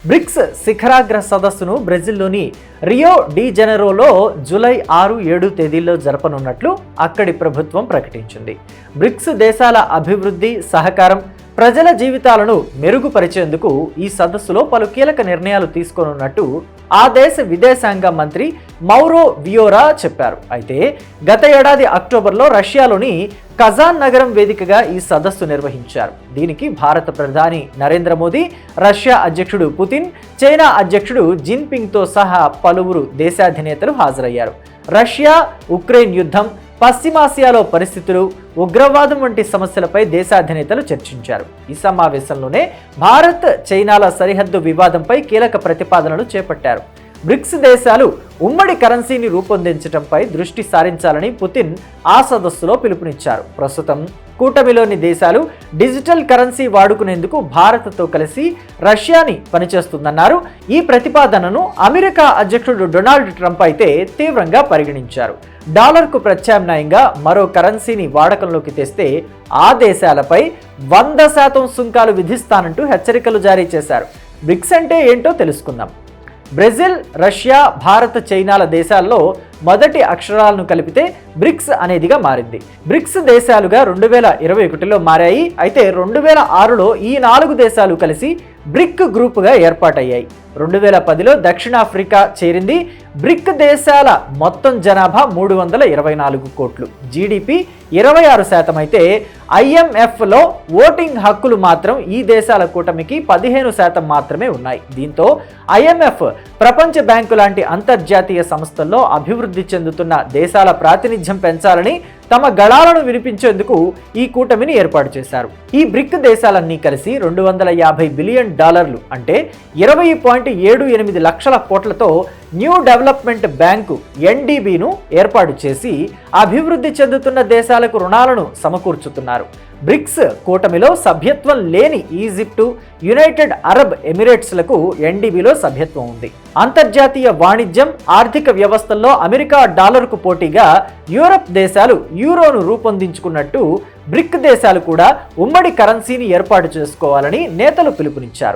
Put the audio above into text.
Bricks శిఖరాగ్ర సదస్సును బ్రెజిల్లోని Rio de జనెరోలో July 6-7 తేదీల్లో జరపనున్నట్లు అక్కడి ప్రభుత్వం ప్రకటించింది. బ్రిక్స్ దేశాల అభివృద్ధి, సహకారం, ప్రజల జీవితాలను మెరుగుపరిచేందుకు ఈ సదస్సులో పలు కీలక నిర్ణయాలు తీసుకోనున్నట్టు ఆ దేశ విదేశాంగ మంత్రి మౌరో వియోరా చెప్పారు. అయితే గత ఏడాది అక్టోబర్లో రష్యాలోని కజాన్ నగరం వేదికగా ఈ సదస్సు నిర్వహించారు. దీనికి భారత ప్రధాని నరేంద్ర మోదీ, రష్యా అధ్యక్షుడు పుతిన్, చైనా అధ్యక్షుడు జిన్పింగ్తో సహా పలువురు దేశాధినేతలు హాజరయ్యారు. రష్యా ఉక్రెయిన్ యుద్ధం, పశ్చిమాసియాలో పరిస్థితులు, ఉగ్రవాదం వంటి సమస్యలపై దేశాధినేతలు చర్చించారు. ఈ సమావేశంలోనే భారత్, చైనాల సరిహద్దు వివాదంపై కీలక ప్రతిపాదనలు చేపట్టారు. బ్రిక్స్ దేశాలు ఉమ్మడి కరెన్సీని రూపొందించడంపై దృష్టి సారించాలని పుతిన్ ఆ సదస్సులో పిలుపునిచ్చారు. ప్రస్తుతం కూటమిలోని దేశాలు డిజిటల్ కరెన్సీ వాడుకునేందుకు భారత్తో కలిసి రష్యాని పనిచేస్తుందన్నారు. ఈ ప్రతిపాదనను అమెరికా అధ్యక్షుడు డొనాల్డ్ ట్రంప్ అయితే తీవ్రంగా పరిగణించారు. డాలర్కు ప్రత్యామ్నాయంగా మరో కరెన్సీని వాడకంలోకి తెస్తే ఆ దేశాలపై 100% సుంకాలు విధిస్తానంటూ హెచ్చరికలు జారీ చేశారు. బ్రిక్స్ అంటే ఏంటో తెలుసుకుందాం. బ్రెజిల్, రష్యా, భారత్, చైనాల దేశాల్లో మొదటి అక్షరాలను కలిపితే బ్రిక్స్ అనేదిగా మారింది. బ్రిక్స్ దేశాలుగా 2021లో మారాయి. అయితే 2006లో ఈ 4 దేశాలు కలిసి బ్రిక్ గ్రూపుగా ఏర్పాటయ్యాయి. 2010లో దక్షిణాఫ్రికా చేరింది. బ్రిక్ దేశాల మొత్తం జనాభా 324 కోట్లు, జీడిపి 26% అయితే IMFలో ఓటింగ్ హక్కులు మాత్రం ఈ దేశాల కూటమికి 15% మాత్రమే ఉన్నాయి. దీంతో IMF, ప్రపంచ బ్యాంకు లాంటి అంతర్జాతీయ సంస్థల్లో అభివృద్ధి చెందుతున్న దేశాల ప్రాతినిధ్యం పెంచాలని తమ గళాలను వినిపించేందుకు ఈ కూటమిని ఏర్పాటు చేశారు. ఈ బ్రిక్ దేశాలన్నీ కలిసి $250 బిలియన్ అంటే 20.78 లక్షల కోట్లతో న్యూ డెవలప్మెంట్ బ్యాంకు NDBను ఏర్పాటు చేసి అభివృద్ధి చెందుతున్న దేశాలకు రుణాలను సమకూర్చుతున్నారు. బ్రిక్స్ కూటమిలో సభ్యత్వం లేని ఈజిప్టు, యునైటెడ్ అరబ్ ఎమిరేట్స్లకు NDBలో సభ్యత్వం ఉంది. అంతర్జాతీయ వాణిజ్యం, ఆర్థిక వ్యవస్థల్లో అమెరికా డాలర్కు పోటీగా యూరప్ దేశాలు యూరోను రూపొందించుకున్నట్టు బ్రిక్ దేశాలు కూడా ఉమ్మడి కరెన్సీని ఏర్పాటు చేసుకోవాలని నేతలు పిలుపునిచ్చారు.